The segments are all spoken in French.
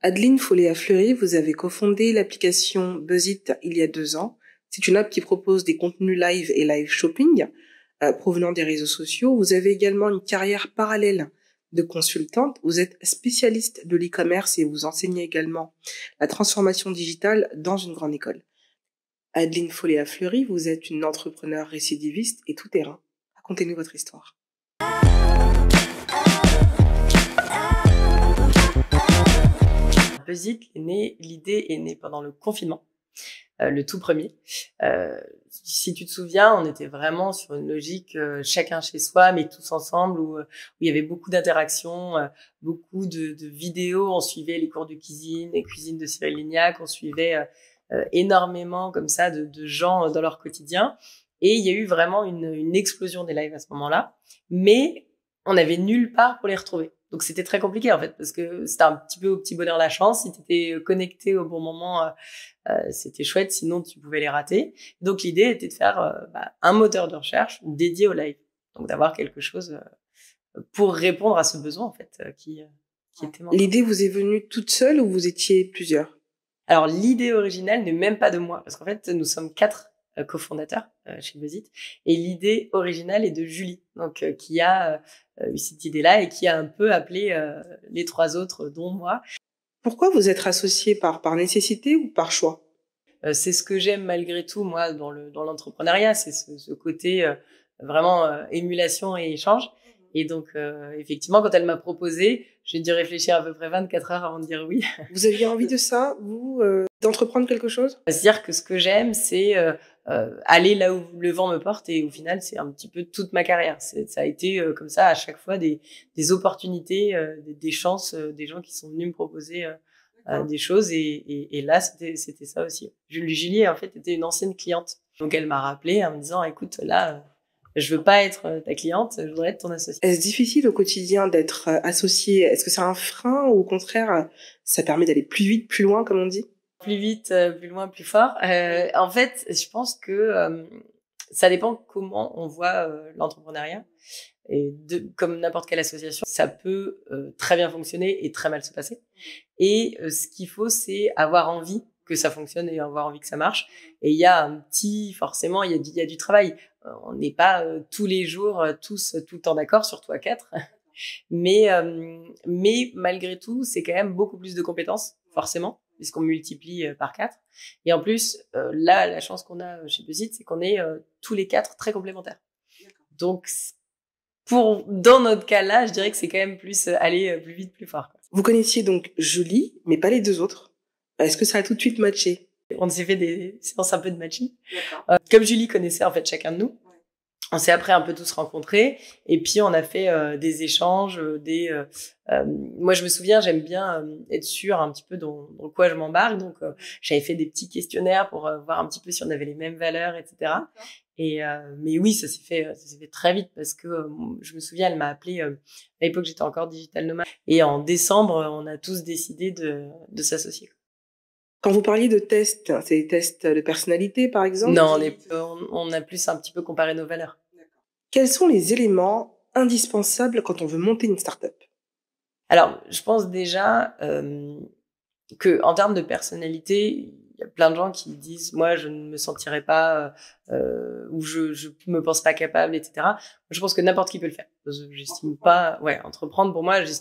Adeline Folléa-Fleury, vous avez cofondé l'application BuzzIt il y a 2 ans. C'est une app qui propose des contenus live et live shopping provenant des réseaux sociaux. Vous avez également une carrière parallèle de consultante. Vous êtes spécialiste de l'e-commerce et vous enseignez également la transformation digitale dans une grande école. Adeline Folléa-Fleury, vous êtes une entrepreneure récidiviste et tout-terrain. Racontez-nous votre histoire. BuzzIt l'idée est née pendant le confinement, le tout premier. Si tu te souviens, on était vraiment sur une logique chacun chez soi, mais tous ensemble, où il y avait beaucoup d'interactions, beaucoup de vidéos. On suivait les cours de cuisine, les cuisines de Cyril Lignac, on suivait énormément comme ça de gens dans leur quotidien. Et il y a eu vraiment une explosion des lives à ce moment-là, mais on n'avait nulle part pour les retrouver. Donc c'était très compliqué en fait, parce que c'était un petit peu au petit bonheur la chance. Si tu étais connecté au bon moment, c'était chouette, sinon tu pouvais les rater. Donc l'idée était de faire un moteur de recherche dédié au live, donc d'avoir quelque chose pour répondre à ce besoin en fait qui était manquant. L'idée vous est venue toute seule ou vous étiez plusieurs? Alors l'idée originale n'est même pas de moi, parce qu'en fait nous sommes 4 cofondateurs chez BuzzIt, et l'idée originale est de Julie, donc qui a eu cette idée-là et qui a un peu appelé les 3 autres, dont moi. Pourquoi vous êtes associés par nécessité ou par choix? C'est ce que j'aime malgré tout, moi, dans l'entrepreneuriat, c'est ce côté vraiment émulation et échange. Et donc, effectivement, quand elle m'a proposé, j'ai dû réfléchir à peu près 24 heures avant de dire oui. Vous aviez envie de ça, vous, d'entreprendre quelque chose? C'est-à-dire que ce que j'aime, c'est aller là où le vent me porte, et au final, c'est un petit peu toute ma carrière. Ça a été comme ça à chaque fois des opportunités, des chances, des gens qui sont venus me proposer des choses, et là, c'était ça aussi. Julie, en fait, était une ancienne cliente. Donc, elle m'a rappelé en me disant, écoute, là, je veux pas être ta cliente, je voudrais être ton associé. Est-ce difficile au quotidien d'être associé? Est-ce que c'est un frein ou au contraire, ça permet d'aller plus vite, plus loin, comme on dit? Plus vite, plus loin, plus fort. En fait, je pense que ça dépend comment on voit l'entrepreneuriat. Et comme n'importe quelle association, ça peut très bien fonctionner et très mal se passer. Et ce qu'il faut, c'est avoir envie que ça fonctionne et avoir envie que ça marche. Et il y a forcément, il y a du travail. On n'est pas tous les jours tous tout le temps d'accord, surtout à 4. Mais malgré tout, c'est quand même beaucoup plus de compétences, forcément, puisqu'on multiplie par 4. Et en plus, là, la chance qu'on a chez BuzzIt, c'est qu'on est tous les 4 très complémentaires. Donc, dans notre cas-là, je dirais que c'est quand même plus aller plus vite, plus fort, quoi. Vous connaissiez donc Julie, mais pas les 2 autres. Est-ce que ça a tout de suite matché? On s'est fait des séances un peu de matching. Comme Julie connaissait en fait chacun de nous, on s'est après un peu tous rencontrés, et puis on a fait des échanges, moi je me souviens, j'aime bien être sûre un petit peu dans quoi je m'embarque, donc j'avais fait des petits questionnaires pour voir un petit peu si on avait les mêmes valeurs, etc. Et mais oui, ça s'est fait très vite, parce que je me souviens, elle m'a appelé à l'époque, j'étais encore digital nomade, et en décembre on a tous décidé de s'associer. Quand vous parliez de tests, c'est des tests de personnalité, par exemple? Non, on a plus un petit peu comparé nos valeurs. Quels sont les éléments indispensables quand on veut monter une start-up? Alors, je pense déjà que en termes de personnalité, il y a plein de gens qui disent, moi, je ne me sentirais pas ou je me pense pas capable, etc. Je pense que n'importe qui peut le faire. J'estime pas, entreprendre, pour moi, j'ai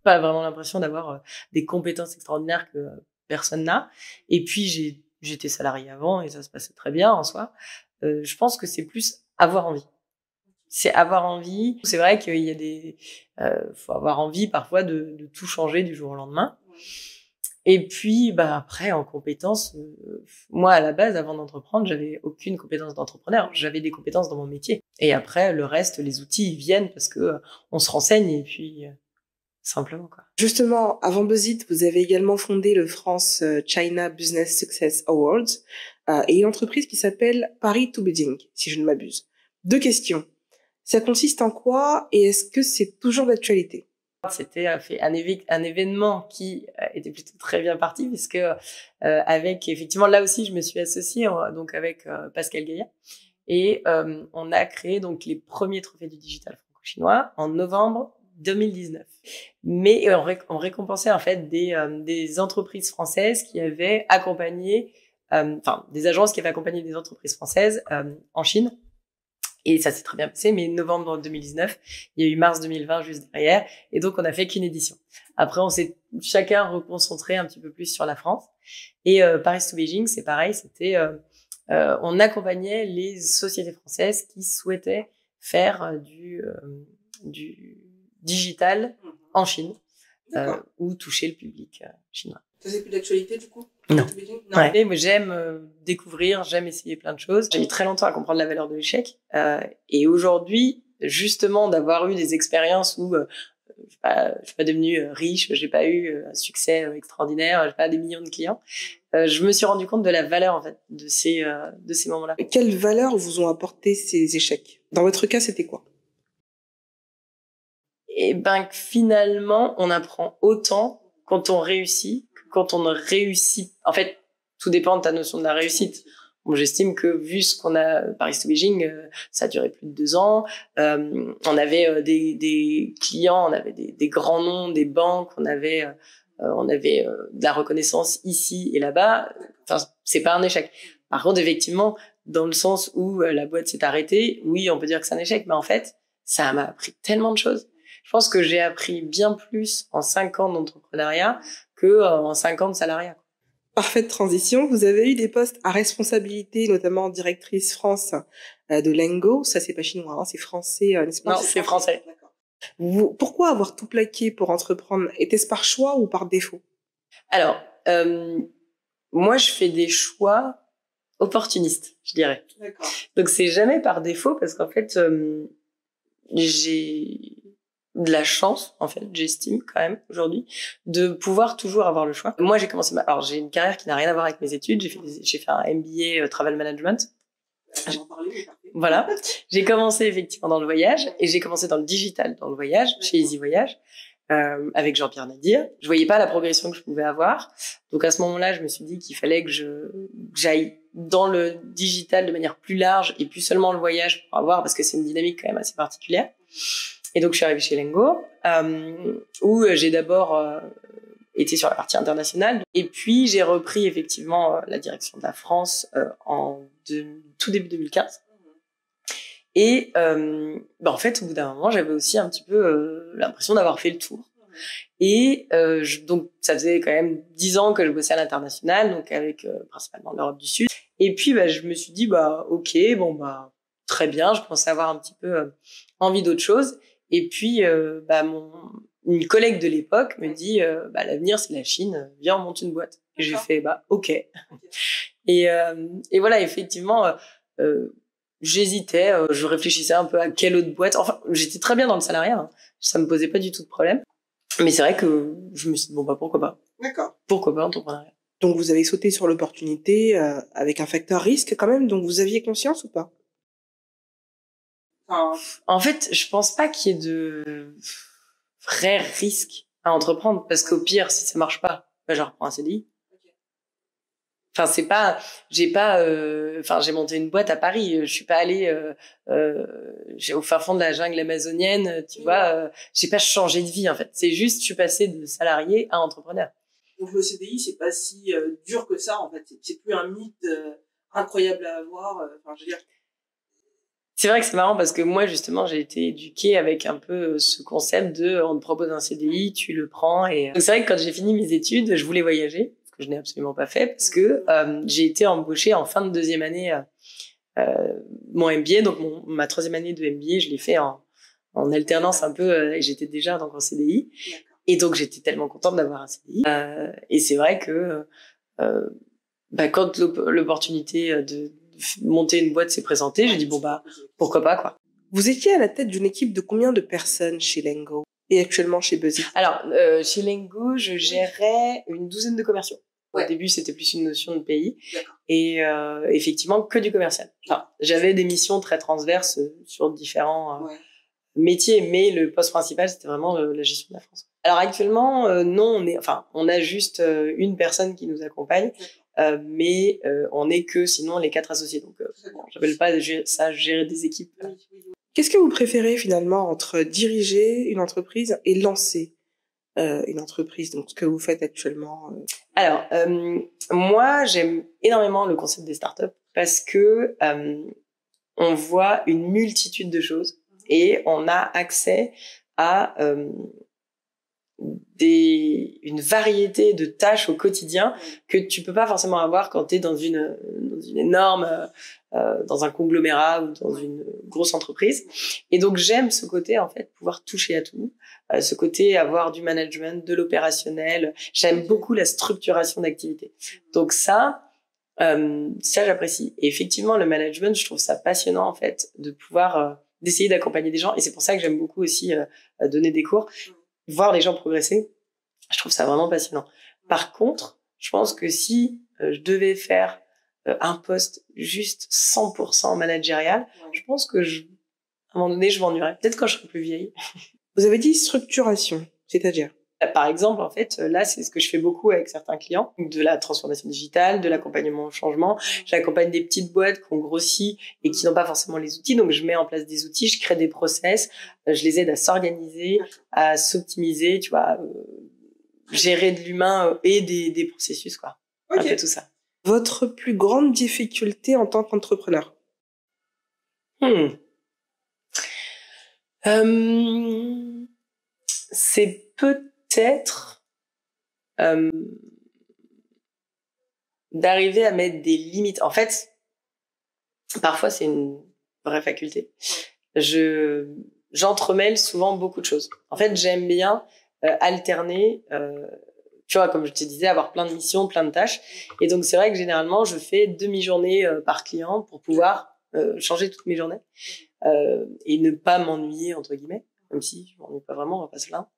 pas vraiment l'impression d'avoir des compétences extraordinaires que personne n'a. Et puis j'étais salarié avant et ça se passait très bien en soi. Je pense que c'est plus avoir envie. C'est avoir envie. C'est vrai qu'il y a faut avoir envie parfois de tout changer du jour au lendemain. Et puis, après, en compétences, moi, à la base, avant d'entreprendre, j'avais aucune compétence d'entrepreneur. J'avais des compétences dans mon métier. Et après, le reste, les outils, ils viennent parce que on se renseigne, et puis simplement, quoi. Justement, avant BuzzIt, vous avez également fondé le France China Business Success Awards et une entreprise qui s'appelle Paris to Beijing, si je ne m'abuse. 2 questions. Ça consiste en quoi et est-ce que c'est toujours d'actualité? C'était un événement qui était plutôt très bien parti, puisque avec, effectivement, là aussi, je me suis associée donc avec Pascal Gaillat, et on a créé donc les premiers trophées du digital franco-chinois en novembre 2019. Mais on récompensait en fait des entreprises françaises qui avaient accompagné, des agences qui avaient accompagné des entreprises françaises en Chine. Et ça s'est très bien passé, mais novembre 2019, il y a eu mars 2020 juste derrière, et donc on n'a fait qu'une édition. Après, on s'est chacun reconcentré un petit peu plus sur la France. Et Paris to Beijing, c'est pareil, c'était on accompagnait les sociétés françaises qui souhaitaient faire du digital en Chine ou toucher le public chinois. Ça, c'est plus d'actualité, du coup? Non. Ouais. Et moi, j'aime découvrir, j'aime essayer plein de choses. J'ai mis très longtemps à comprendre la valeur de l'échec. Et aujourd'hui, justement, d'avoir eu des expériences où je suis pas devenue riche, j'ai pas eu un succès extraordinaire, j'ai pas des millions de clients. Je me suis rendu compte de la valeur, en fait, de ces moments-là. Quelles valeurs vous ont apporté ces échecs? Dans votre cas, c'était quoi? Et ben, finalement, on apprend autant quand on réussit que quand on ne réussit. En fait, tout dépend de ta notion de la réussite. Bon, j'estime que vu ce qu'on a Paris to Beijing, ça a duré plus de 2 ans. On avait des clients, on avait des grands noms, des banques, on avait de la reconnaissance ici et là-bas. Enfin, c'est pas un échec. Par contre, effectivement, dans le sens où la boîte s'est arrêtée, oui, on peut dire que c'est un échec, mais en fait, ça m'a appris tellement de choses. Je pense que j'ai appris bien plus en 5 ans d'entrepreneuriat que en 5 ans de salariat. Parfaite transition. Vous avez eu des postes à responsabilité, notamment directrice France de Lengo. Ça, c'est pas chinois, hein, c'est français, n'est-ce pas? Non, c'est français. D'accord. Pourquoi avoir tout plaqué pour entreprendre? Était-ce par choix ou par défaut? Alors, moi, je fais des choix opportunistes, je dirais. D'accord. Donc, c'est jamais par défaut parce qu'en fait, j'ai de la chance, en fait, j'estime quand même aujourd'hui, de pouvoir toujours avoir le choix. Moi, alors j'ai une carrière qui n'a rien à voir avec mes études. J'ai fait un MBA Travel Management. Voilà. J'ai commencé effectivement dans le voyage et j'ai commencé dans le digital, dans le voyage, chez Easy Voyage, avec Jean-Pierre Nadir. Je voyais pas la progression que je pouvais avoir. Donc à ce moment-là, je me suis dit qu'il fallait que j'aille dans le digital de manière plus large et plus seulement le voyage pour avoir, parce que c'est une dynamique quand même assez particulière. Et donc, je suis arrivée chez Lengo, où j'ai d'abord été sur la partie internationale. Et puis, j'ai repris effectivement la direction de la France tout début 2015. Et en fait, au bout d'un moment, j'avais aussi un petit peu l'impression d'avoir fait le tour. Et donc, ça faisait quand même 10 ans que je bossais à l'international, donc avec principalement l'Europe du Sud. Et puis, je me suis dit, ok, très bien, je commençais à avoir un petit peu envie d'autre chose. Et puis, une collègue de l'époque me dit, l'avenir, c'est la Chine, viens, on monte une boîte. Et j'ai fait, ok. Et voilà, effectivement, j'hésitais, je réfléchissais un peu à quelle autre boîte. Enfin, j'étais très bien dans le salariat, hein. Ça me posait pas du tout de problème. Mais c'est vrai que je me suis dit, pourquoi pas. D'accord. Pourquoi pas l'entrepreneuriat. Donc, vous avez sauté sur l'opportunité avec un facteur risque quand même, donc vous aviez conscience ou pas? En fait, je pense pas qu'il y ait de vrais risques à entreprendre, parce qu'au pire, si ça marche pas, je reprends un CDI. Enfin, j'ai monté une boîte à Paris. Je suis pas allée au fin fond de la jungle amazonienne, tu vois. J'ai pas changé de vie, en fait. C'est juste, je suis passée de salarié à entrepreneur. Donc le CDI, c'est pas si dur que ça, en fait. C'est plus un mythe incroyable à avoir. Je veux dire. C'est vrai que c'est marrant parce que moi, justement, j'ai été éduquée avec un peu ce concept de on te propose un CDI, tu le prends. Et donc c'est vrai que quand j'ai fini mes études, je voulais voyager, ce que je n'ai absolument pas fait parce que j'ai été embauchée en fin de 2e année mon MBA, donc ma 3e année de MBA, je l'ai fait en alternance un peu et j'étais déjà donc en CDI. Et donc j'étais tellement contente d'avoir un CDI. Et c'est vrai que quand l'opportunité de monter une boîte s'est présentée, j'ai dit pourquoi pas, quoi. Vous étiez à la tête d'une équipe de combien de personnes chez Lengo et actuellement chez Buzzy? Alors chez Lengo, je gérais une 12aine de commerciaux. Au début, c'était plus une notion de pays et effectivement que du commercial. Enfin, j'avais des missions très transverses sur différents métiers, mais le poste principal, c'était vraiment la gestion de la France. Alors actuellement, non, on a juste une personne qui nous accompagne. Mais on n'est que sinon les 4 associés. Donc, j'appelle pas ça gérer des équipes. Qu'est-ce que vous préférez finalement entre diriger une entreprise et lancer une entreprise, donc ce que vous faites actuellement? Alors, moi, j'aime énormément le concept des startups parce que on voit une multitude de choses et on a accès à une variété de tâches au quotidien que tu peux pas forcément avoir quand tu es dans une énorme dans un conglomérat ou dans une grosse entreprise. Et donc j'aime ce côté en fait pouvoir toucher à tout, ce côté avoir du management, de l'opérationnel. J'aime beaucoup la structuration d'activité. Donc ça j'apprécie. Et effectivement le management, je trouve ça passionnant en fait de pouvoir d'essayer d'accompagner des gens, et c'est pour ça que j'aime beaucoup aussi donner des cours, voir les gens progresser. Je trouve ça vraiment passionnant. Par contre, je pense que si je devais faire un poste juste 100% managérial, je pense que à un moment donné, je m'ennuierais. Peut-être quand je serai plus vieille. Vous avez dit structuration, c'est-à-dire? Par exemple, en fait, là, c'est ce que je fais beaucoup avec certains clients, de la transformation digitale, de l'accompagnement au changement. J'accompagne des petites boîtes qui ont grossi et qui n'ont pas forcément les outils. Donc, je mets en place des outils, je crée des process, je les aide à s'organiser, à s'optimiser, tu vois, gérer de l'humain et des processus, quoi. Okay. Un peu tout ça. Votre plus grande difficulté en tant qu'entrepreneur? C'est peut-être d'arriver à mettre des limites. En fait, parfois c'est une vraie faculté. J'entremêle souvent beaucoup de choses. En fait, j'aime bien alterner, tu vois, comme je te disais, avoir plein de missions, plein de tâches. Et donc, c'est vrai que généralement, je fais demi-journée par client pour pouvoir changer toutes mes journées et ne pas m'ennuyer, entre guillemets, même si je m'ennuie pas vraiment, on va pas se plaindre.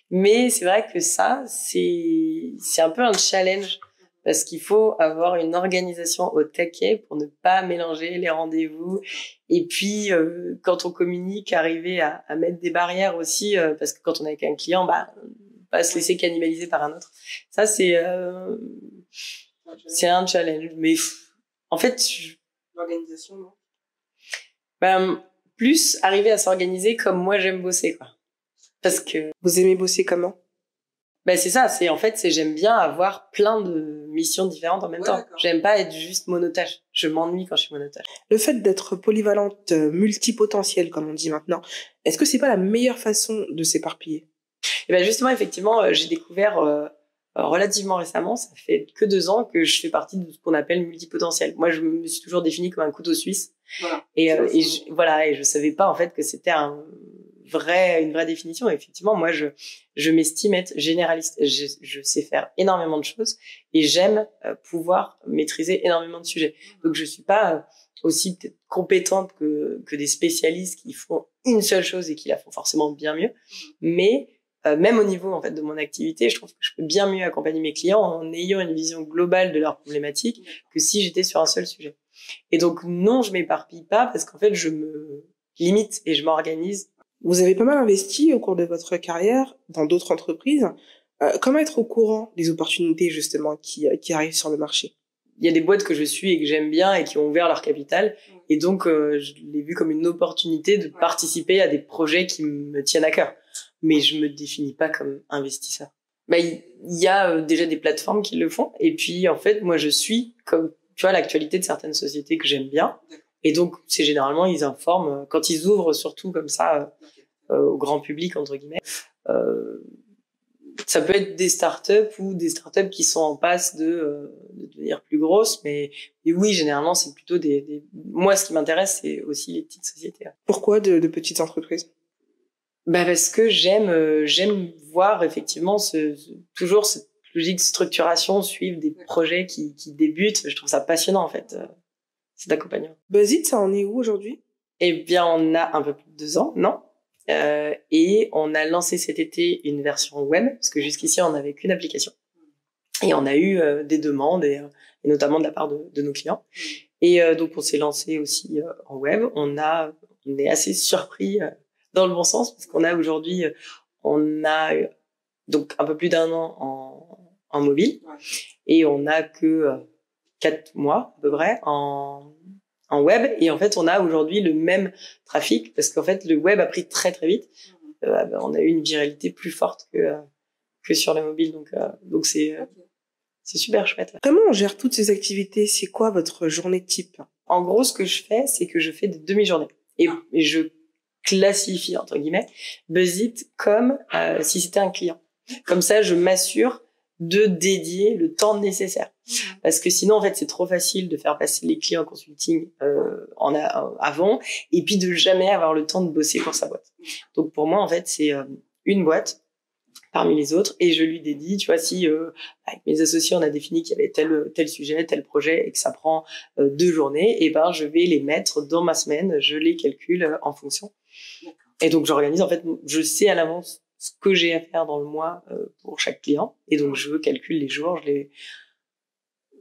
Mais c'est vrai que ça, c'est un peu un challenge parce qu'il faut avoir une organisation au taquet pour ne pas mélanger les rendez-vous. Et puis, quand on communique, arriver à mettre des barrières aussi, parce que quand on est avec un client, pas se laisser cannibaliser par un autre. Ça, c'est un challenge. Mais en fait, l'organisation, non? Plus arriver à s'organiser comme moi j'aime bosser, quoi. Parce que vous aimez bosser comment? C'est ça, j'aime bien avoir plein de missions différentes en même temps. J'aime pas être juste monotâche. Je m'ennuie quand je suis monotâche. Le fait d'être polyvalente, multipotentielle, comme on dit maintenant, est-ce que c'est pas la meilleure façon de s'éparpiller? Et justement, effectivement, j'ai découvert relativement récemment, ça fait que 2 ans que je fais partie de ce qu'on appelle multipotentiel. Moi, je me suis toujours définie comme un couteau suisse. Voilà. Et je savais pas en fait que c'était une vraie définition. Et effectivement, moi, je m'estime être généraliste. Je sais faire énormément de choses et j'aime pouvoir maîtriser énormément de sujets. Donc, je suis pas aussi peut-être compétente que des spécialistes qui font une seule chose et qui la font forcément bien mieux. Mais même au niveau en fait de mon activité, je trouve que je peux bien mieux accompagner mes clients en ayant une vision globale de leurs problématiques que si j'étais sur un seul sujet. Et donc non, je m'éparpille pas parce qu'en fait je me limite et je m'organise. Vous avez pas mal investi au cours de votre carrière dans d'autres entreprises. Comment être au courant des opportunités justement qui arrivent sur le marché? Il y a des boîtes que je suis et que j'aime bien et qui ont ouvert leur capital, et donc je l'ai vu comme une opportunité de participer à des projets qui me tiennent à cœur. Mais je me définis pas comme investisseur. Il y a déjà des plateformes qui le font, et puis en fait moi je suis comme tu vois l'actualité de certaines sociétés que j'aime bien, et donc c'est généralement ils informent quand ils ouvrent, surtout comme ça au grand public entre guillemets. Ça peut être des startups ou des startups qui sont en passe de devenir plus grosses, mais oui, généralement, c'est plutôt moi, ce qui m'intéresse, c'est aussi les petites sociétés. Pourquoi de petites entreprises? Parce que j'aime voir effectivement toujours cette logique de structuration, suivre des projets qui débutent. Je trouve ça passionnant, en fait, cet accompagnement. Buzzit, ça en est où aujourd'hui? Eh bien, on a un peu plus de 2 ans, non? Et on a lancé cet été une version web, parce que jusqu'ici on n'avait qu'une application, et on a eu des demandes et notamment de la part de nos clients, et donc on s'est lancé aussi en web. On est assez surpris dans le bon sens, parce qu'on a aujourd'hui on a donc un peu plus d'1 an en mobile, et on a que 4 mois à peu près en en web. Et en fait, on a aujourd'hui le même trafic parce qu'en fait, le web a pris très, très vite. On a eu une viralité plus forte que sur le mobile. Donc c'est super chouette. Comment on gère toutes ces activités? C'est quoi votre journée type? En gros, ce que je fais, c'est que je fais des demi-journées. Et je classifie, entre guillemets, BuzzIt comme si c'était un client. Comme ça, je m'assure de dédier le temps nécessaire. Parce que sinon, en fait, c'est trop facile de faire passer les clients en consulting avant et puis de jamais avoir le temps de bosser pour sa boîte. Donc, pour moi, en fait, c'est une boîte parmi les autres et je lui dédie, tu vois, si avec mes associés, on a défini qu'il y avait tel sujet, tel projet et que ça prend 2 journées, et ben, je vais les mettre dans ma semaine, je les calcule en fonction. Et donc, j'organise, en fait, je sais à l'avance ce que j'ai à faire dans le mois pour chaque client. Et donc, je calcule les jours,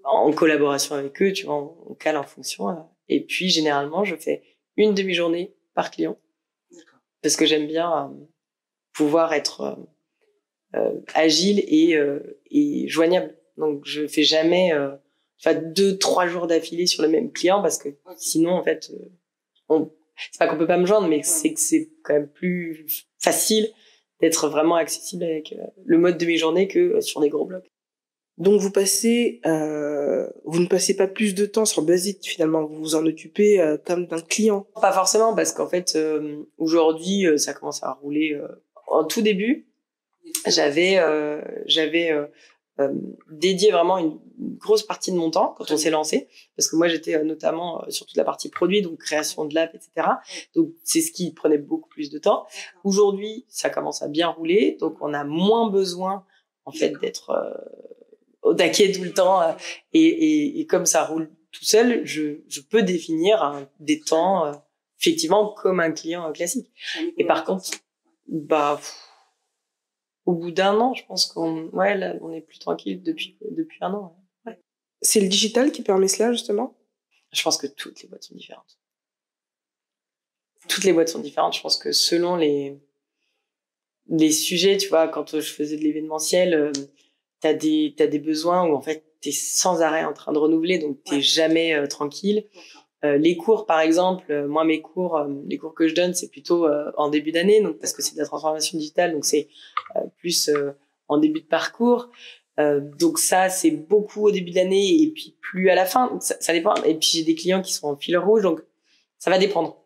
en collaboration avec eux, tu vois, on cale en fonction. Et puis, généralement, je fais une demi-journée par client. Parce que j'aime bien pouvoir être agile et joignable. Donc, je fais jamais 2-3 jours d'affilée sur le même client parce que sinon, en fait, c'est pas qu'on peut pas me joindre, mais c'est que c'est quand même plus facile d'être vraiment accessible avec le mode de mes journées que sur des gros blocs. Donc vous ne passez pas plus de temps sur BuzzIt finalement, vous vous en occupez comme d'un client? Pas forcément, parce qu'en fait aujourd'hui ça commence à rouler. En tout début, j'avais dédié vraiment une grosse partie de mon temps quand on s'est lancé, parce que moi j'étais notamment sur toute la partie produit, donc création de l'app, etc. Donc c'est ce qui prenait beaucoup plus de temps. Aujourd'hui, ça commence à bien rouler, donc on a moins besoin en fait d'être au taquet tout le temps, et comme ça roule tout seul, je peux définir des temps effectivement comme un client classique. Et par contre, au bout d'1 an, je pense là, on est plus tranquille depuis 1 an. Ouais. C'est le digital qui permet cela, justement? Je pense que toutes les boîtes sont différentes. Toutes les boîtes sont différentes. Je pense que selon les sujets, tu vois, quand je faisais de l'événementiel, t'as des besoins où, en fait, t'es sans arrêt en train de renouveler, donc t'es jamais tranquille. Les cours, par exemple, moi, les cours que je donne, c'est plutôt en début d'année, donc parce que c'est de la transformation digitale, donc c'est plus en début de parcours. Donc ça, c'est beaucoup au début de l'année et puis plus à la fin. Donc ça dépend. Et puis j'ai des clients qui sont en fil rouge, donc ça va dépendre.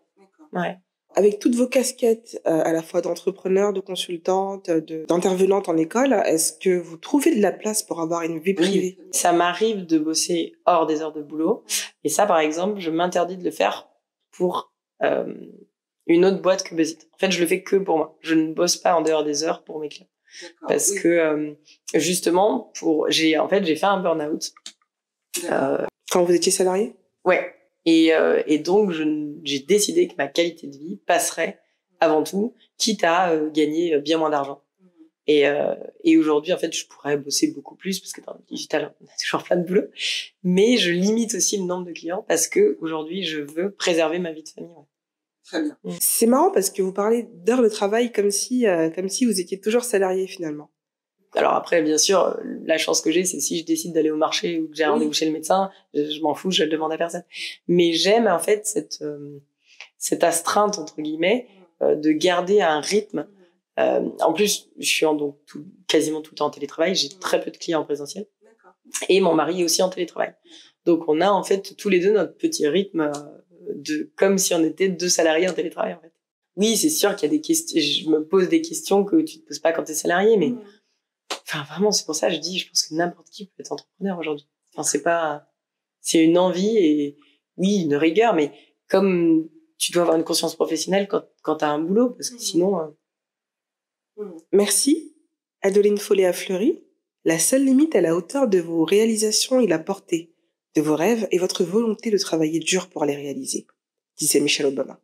Ouais. Avec toutes vos casquettes, à la fois d'entrepreneur, de consultante, d'intervenante en école, est-ce que vous trouvez de la place pour avoir une vie privée? Oui. Ça m'arrive de bosser hors des heures de boulot. Et ça, par exemple, je m'interdis de le faire pour une autre boîte que BuzzIt. En fait, je le fais que pour moi. Je ne bosse pas en dehors des heures pour mes clients. Parce que, justement, j'ai fait un burn-out. Quand vous étiez salarié? Ouais. Et donc, j'ai décidé que ma qualité de vie passerait avant tout, quitte à gagner bien moins d'argent. Et aujourd'hui, en fait, je pourrais bosser beaucoup plus parce que dans le digital, on a toujours plein de boulot. Mais je limite aussi le nombre de clients parce que aujourd'hui, je veux préserver ma vie de famille. Ouais. Très bien. C'est marrant parce que vous parlez d'heures de travail comme si vous étiez toujours salarié finalement. Alors après, bien sûr, la chance que j'ai, c'est si je décide d'aller au marché ou que j'ai un rendez-vous chez le médecin, je m'en fous, je le demande à personne. Mais j'aime en fait cette astreinte entre guillemets de garder un rythme. En plus, je suis quasiment tout le temps en télétravail. J'ai très peu de clients en présentiel. Et mon mari est aussi en télétravail. Donc on a en fait tous les deux notre petit rythme comme si on était 2 salariés en télétravail en fait. Oui, c'est sûr qu'il y a des questions. Je me pose des questions que tu te poses pas quand t'es salarié, mais enfin, vraiment, c'est pour ça que je pense que n'importe qui peut être entrepreneur aujourd'hui. Enfin, c'est une envie et oui, une rigueur, mais comme tu dois avoir une conscience professionnelle quand t'as un boulot, parce que sinon. Merci, Adeline Follet-Fleury. La seule limite est la hauteur de vos réalisations et la portée de vos rêves et votre volonté de travailler dur pour les réaliser, disait Michelle Obama.